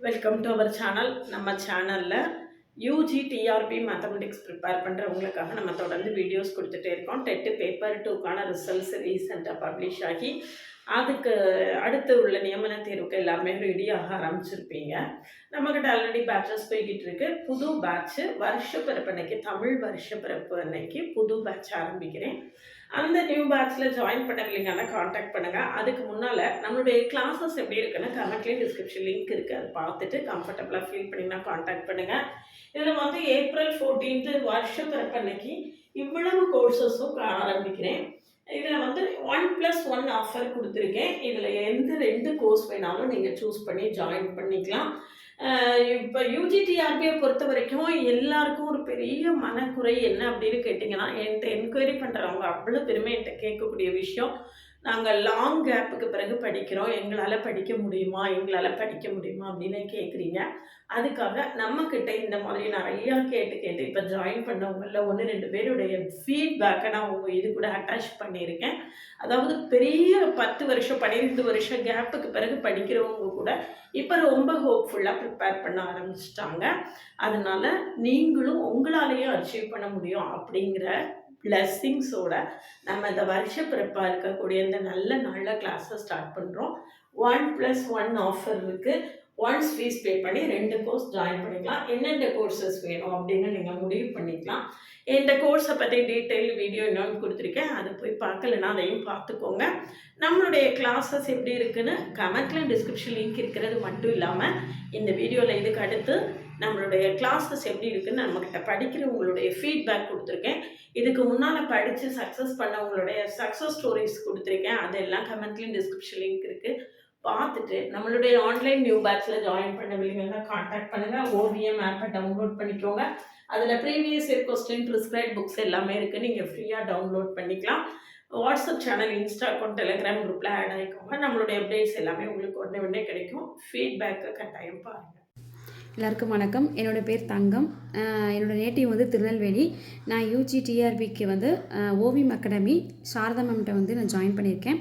Welcome to our channel. நம்ம சேனலில் UG TRB mathematics prepare பண்ணுறவங்களுக்காக நம்ம தொடர்ந்து வீடியோஸ் கொடுத்துட்டே இருக்கோம். டெட்டு பேப்பர் 2க்கான ரிசல்ட்ஸ் ரீசெண்டாக பப்ளிஷ் ஆகி அதுக்கு அடுத்து உள்ள நியமன தேர்வுக்கு எல்லாருமே ரெடியாக ஆரம்பிச்சிருப்பீங்க. நம்மக்கிட்ட ஆல்ரெடி பேட்சஸ் போய்கிட்டு இருக்கு. புது பேட்ச்சு வருஷ பிறப்பு அன்னைக்கு, தமிழ் வருஷ பிறப்பு அன்னைக்கு புது பேட்ச் ஆரம்பிக்கிறேன். அந்த நியூ பேட்ச்சில் ஜாயின் பண்ணவில்லைங்கன்னா காண்டாக்ட் பண்ணுங்கள். அதுக்கு முன்னால் நம்மளுடைய கிளாஸஸ் எப்படி இருக்குன்னு கமெண்ட்லேயும் டிஸ்கிரிப்ஷன் லிங்க் இருக்குது, அதை பார்த்துட்டு கம்ஃபர்டபுளாக ஃபீல் பண்ணிங்கன்னா காண்டாக்ட் பண்ணுங்கள். இதில் வந்து April 14 வருஷ பிறப்பு அன்னைக்கு இவ்வளவு கோர்சஸும் ஆரம்பிக்கிறேன். இதில் வந்து 1+1 ஆஃபர் கொடுத்துருக்கேன். இதில் எந்த 2 கோர்ஸ் வேணாலும் நீங்கள் சூஸ் பண்ணி ஜாயின் பண்ணிக்கலாம். இப்போ யூஜிடிஆர்பியை பொறுத்த வரைக்கும் எல்லாருக்கும் ஒரு பெரிய மனக்குறை என்ன அப்படின்னு கேட்டிங்கன்னா, என்கிட்ட என்கொயரி பண்ணுறவங்க அவ்வளோ பெருமை என்கிட்ட கேட்கக்கூடிய விஷயம், நாங்கள் லாங் கேப்புக்கு பிறகு படிக்கிறோம், எங்களால் படிக்க முடியுமா அப்படின்னு கேட்குறீங்க. அதுக்காக நம்மக்கிட்ட இந்த மாதிரி நிறையா கேட்டு இப்போ ஜாயின் பண்ணவங்களில் 1-2 பேருடைய ஃபீட்பேக்கை நான் உங்கள் இது கூட அட்டாச் பண்ணியிருக்கேன். அதாவது பெரிய 10 வருஷம் 12 வருஷம் கேப்புக்கு பிறகு படிக்கிறவங்க கூட இப்போ ரொம்ப ஹோப்ஃபுல்லாக ப்ரிப்பேர் பண்ண ஆரம்பிச்சிட்டாங்க. அதனால் நீங்களும் உங்களாலேயும் அச்சீவ் பண்ண முடியும் அப்படிங்கிற பிளஸ்ஸிங்ஸோட நம்ம இந்த வருஷ பிறப்பாக இருக்கக்கூடிய இந்த நல்ல கிளாஸை ஸ்டார்ட் பண்ணுறோம். 1+1 ஆஃபர் இருக்குது. ஒன்ஸ் ஃபீஸ் பே பண்ணி 2 கோர்ஸ் ஜாயின் பண்ணிக்கலாம். என்னென்ன கோர்சஸ் வேணும் அப்படின்னு நீங்கள் முடிவு பண்ணிக்கலாம். இந்த கோர்ஸை பற்றி டீட்டெயில் வீடியோ இன்னொன்று கொடுத்துருக்கேன், அதை போய் பார்க்கலன்னா அதையும் பார்த்துக்கோங்க. நம்மளுடைய கிளாஸஸ் எப்படி இருக்குன்னு கமெண்ட்ல டிஸ்கிரிப்ஷன் லிங்க் இருக்கிறது மட்டும் இல்லாமல் இந்த வீடியோவில் இதுக்கு அடுத்து நம்மளுடைய கிளாஸஸ் எப்படி இருக்குன்னு நம்மக்கிட்ட படிக்கிறவங்களுடைய ஃபீட்பேக் கொடுத்துருக்கேன். இதுக்கு முன்னால் படித்து சக்ஸஸ் பண்ணவங்களுடைய சக்ஸஸ் ஸ்டோரிஸ் கொடுத்துருக்கேன். அதெல்லாம் கமெண்ட்லேயும் டிஸ்கிரிப்ஷன் லிங்க் இருக்குது, பார்த்துட்டு நம்மளுடைய ஆன்லைன் நியூ பேட்ச்சில் ஜாயின் பண்ணவில்லைங்கன்னா காண்டாக்ட் பண்ணுங்கள். ஓவிஎம் ஆப்பை டவுன்லோட் பண்ணிக்கோங்க. அதில் previous year question, prescribe books எல்லாமே இருக்குது, நீங்கள் ஃப்ரீயாக டவுன்லோட் பண்ணிக்கலாம். WhatsApp channel, Insta account, Telegram குரூப்பில் ஆட் ஆகிக்கோங்க. நம்மளுடைய அப்டேட்ஸ் எல்லாமே உங்களுக்கு உடனே கிடைக்கும். ஃபீட்பேக்கை கட்டாயம் பாருங்கள். எல்லாருக்கும் வணக்கம். என்னோடய பேர் தங்கம். என்னோடய நேட்டிவ் வந்து திருநெல்வேலி. நான் யூஜி டிஆர்பிக்கு வந்து ஓவியம் அகாடமி சாரதா மேம்கிட்ட வந்து நான் ஜாயின் பண்ணியிருக்கேன்.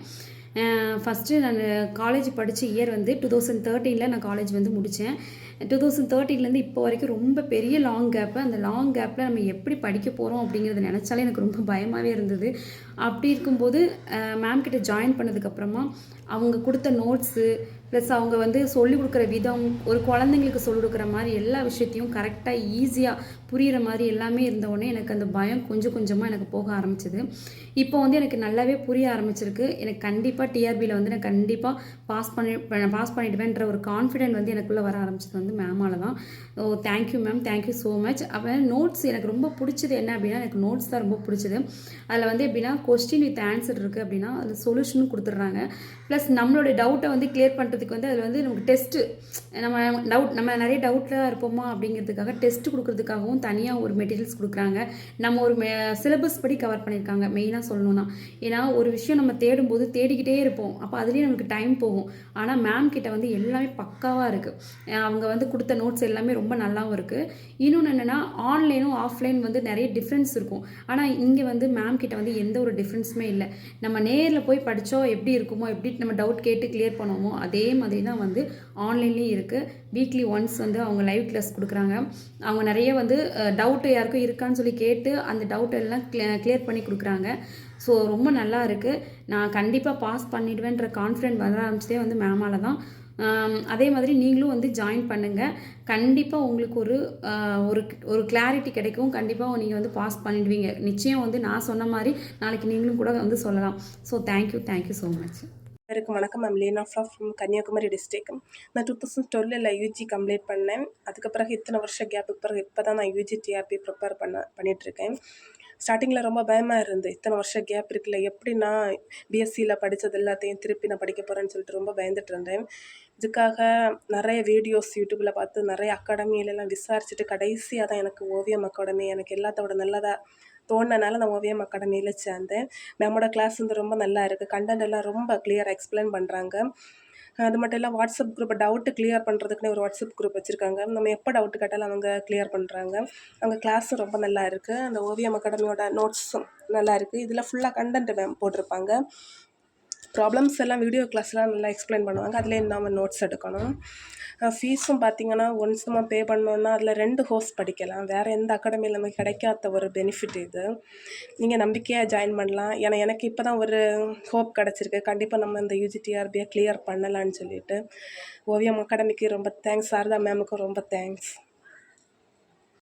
ஃபஸ்ட்டு நான் காலேஜ் படித்த இயர் வந்து 2013 நான் காலேஜ் வந்து முடித்தேன். 2013 இப்போ வரைக்கும் ரொம்ப பெரிய லாங் கேப்பு. அந்த லாங் கேப்பில் நம்ம எப்படி படிக்க போகிறோம் அப்படிங்கிறத நினச்சாலே எனக்கு ரொம்ப பயமாகவே இருந்தது. அப்படி இருக்கும்போது மேம் கிட்ட ஜாயின் பண்ணதுக்கப்புறமா அவங்க கொடுத்த நோட்ஸு ப்ளஸ் அவங்க வந்து சொல்லிக் கொடுக்குற விதம், ஒரு குழந்தைங்களுக்கு சொல்லிக் கொடுக்குற மாதிரி எல்லா விஷயத்தையும் கரெக்டாக ஈஸியாக புரிகிற மாதிரி எல்லாமே இருந்தவுடனே எனக்கு அந்த பயம் கொஞ்சம் கொஞ்சமாக எனக்கு போக ஆரம்பிச்சிது. இப்போ வந்து எனக்கு நல்லாவே புரிய ஆரம்பிச்சிருக்கு. எனக்கு கண்டிப்பாக டிஆர்பியில் வந்து நான் கண்டிப்பாக பாஸ் பண்ணிவிடுவேன்ற ஒரு கான்ஃபிடென்ட் வந்து எனக்குள்ளே வர ஆரம்பிச்சது வந்து மேமால் தான். Oh thank you ma'am, thank you so much. அவன் நோட்ஸ் எனக்கு ரொம்ப பிடிச்சது என்ன அப்படின்னா, எனக்கு நோட்ஸ் தான் ரொம்ப பிடிச்சது. அதில் வந்து எப்படின்னா கொஸ்டின் வித் ஆன்சர் இருக்குது அப்படின்னா அதில் சொல்யூஷனும் கொடுத்துட்றாங்க. ப்ளஸ் நம்மளுடைய டவுட்டை வந்து கிளியர் பண்ணுறதுக்கு வந்து அதில் வந்து நமக்கு டெஸ்ட்டு, நம்ம நிறைய டவுட்டில் இருப்போமா அப்படிங்கிறதுக்காக டெஸ்ட்டு கொடுக்குறதுக்காகவும் தனியாக ஒரு மெட்டீரியல்ஸ் கொடுக்குறாங்க. நம்ம ஒரு சிலபஸ் படி கவர் பண்ணியிருக்காங்க மெயினாக சொல்லணும்னா. ஏன்னா ஒரு விஷயம் நம்ம தேடும்போது தேடிக்கிட்டே இருப்போம், அப்போ அதுலேயே நமக்கு டைம் போகும். ஆனால் மேம் கிட்ட வந்து எல்லாமே பக்காவாக இருக்குது. அவங்க வந்து கொடுத்த நோட்ஸ் எல்லாமே ரொம்ப நல்லாவும் இருக்குது. இன்னொன்று என்னென்னா, ஆன்லைனும் ஆஃப்லைன் வந்து நிறைய டிஃப்ரென்ஸ் இருக்கும். ஆனால் இங்கே வந்து மேம் கிட்ட வந்து எந்த ஒரு டிஃப்ரென்ஸுமே இல்லை. நம்ம நேரில் போய் படித்தோம் எப்படி இருக்குமோ, எப்படி நம்ம டவுட் கேட்டு கிளியர் பண்ணுவோமோ அதே மாதிரி தான் வந்து ஆன்லைன்லேயும் இருக்குது. வீக்லி ஒன்ஸ் வந்து அவங்க லைவ் கிளாஸ் கொடுக்குறாங்க. அவங்க நிறைய வந்து டவுட்டு யாருக்கும் இருக்கான்னு சொல்லி கேட்டு அந்த டவுட் எல்லாம் கிளியர் பண்ணி கொடுக்குறாங்க. ஸோ ரொம்ப நல்லா இருக்குது. நான் கண்டிப்பாக பாஸ் பண்ணிடுவேன்ற கான்ஃபிடென்ட் வர ஆரம்பிச்சதே வந்து மேமால் தான். அதே மாதிரி நீங்களும் வந்து ஜாயின் பண்ணுங்கள். கண்டிப்பாக உங்களுக்கு ஒரு கிளாரிட்டி கிடைக்கும். கண்டிப்பாக நீங்கள் வந்து பாஸ் பண்ணிடுவீங்க நிச்சயம். வந்து நான் சொன்ன மாதிரி நாளைக்கு நீங்களும் கூட வந்து சொல்லலாம். So thank you so much. எல்லாருக்கும் வணக்கம். Ma'am Leena from Kanyakumari district. நான் 2012 யூஜி கம்ப்ளீட் பண்ணேன். அதுக்கு பிறகு இத்தனை வருஷம் கேப்புக்கு பிறகு இப்போ தான் நான் யூஜி டிஆர்பி ப்ரிப்பேர் பண்ணிகிட்ருக்கேன். ஸ்டார்டிங்கில் ரொம்ப பயமாக இருந்து, இத்தனை வருஷம் கேப் இருக்குல்ல, எப்படி நான் பிஎஸ்சியில் படித்தது எல்லாத்தையும் திருப்பி நான் படிக்க போகிறேன்னு சொல்லிட்டு ரொம்ப பயந்துட்டு இருந்தேன். இதுக்காக நிறைய வீடியோஸ் யூடியூப்பில் பார்த்து நிறைய அகாடமியிலலாம் விசாரிச்சுட்டு கடைசியாக தான் எனக்கு ஓவியம் அகாடமி எனக்கு எல்லாத்தோட நல்லதாக தோணுனால நான் ஓவியம் அகாடமியில் சேர்ந்தேன். மேமோட கிளாஸ் வந்து ரொம்ப நல்லா இருக்குது. கண்டென்ட் எல்லாம் ரொம்ப கிளியராக எக்ஸ்பிளைன் பண்ணுறாங்க. அது மட்டும் இல்லை, வாட்ஸ்அப் குரூப்பை டவுட்டு கிளியர் பண்ணுறதுக்குன்னே ஒரு வாட்ஸ்அப் குரூப் வச்சுருக்காங்க. நம்ம எப்போ டவுட்டு கேட்டாலும் அவங்க கிளியர் பண்ணுறாங்க. அவங்க கிளாஸும் ரொம்ப நல்லா இருக்குது. அந்த ஓவியம் அகாடமியோட நோட்ஸும் நல்லா இருக்குது. இதில் ஃபுல்லாக கண்டென்ட் மேம் போட்டிருப்பாங்க. ப்ராப்ளம்ஸ் எல்லாம் வீடியோ கிளாஸ்லாம் நல்லா எக்ஸ்பிளைன் பண்ணுவாங்க. அதிலே நம்ம நோட்ஸ் எடுக்கணும். ஃபீஸும் பார்த்தீங்கன்னா ஒன்ஸ் நம்ம பே பண்ணோன்னா அதில் 2 கோர்ஸ் படிக்கலாம். வேறு எந்த அகாடமியில் நமக்கு கிடைக்காத ஒரு பெனிஃபிட் இது. நீங்கள் நம்பிக்கையாக ஜாயின் பண்ணலாம். ஏன்னா எனக்கு இப்போ தான் ஒரு ஹோப் கிடச்சிருக்கு. கண்டிப்பாக நம்ம இந்த யூஜிடிஆர்பியை கிளியர் பண்ணலான்னு சொல்லிட்டு. ஓவியம் அகாடமிக்கு ரொம்ப தேங்க்ஸ். சாரதா மேமுக்கும் ரொம்ப தேங்க்ஸ்.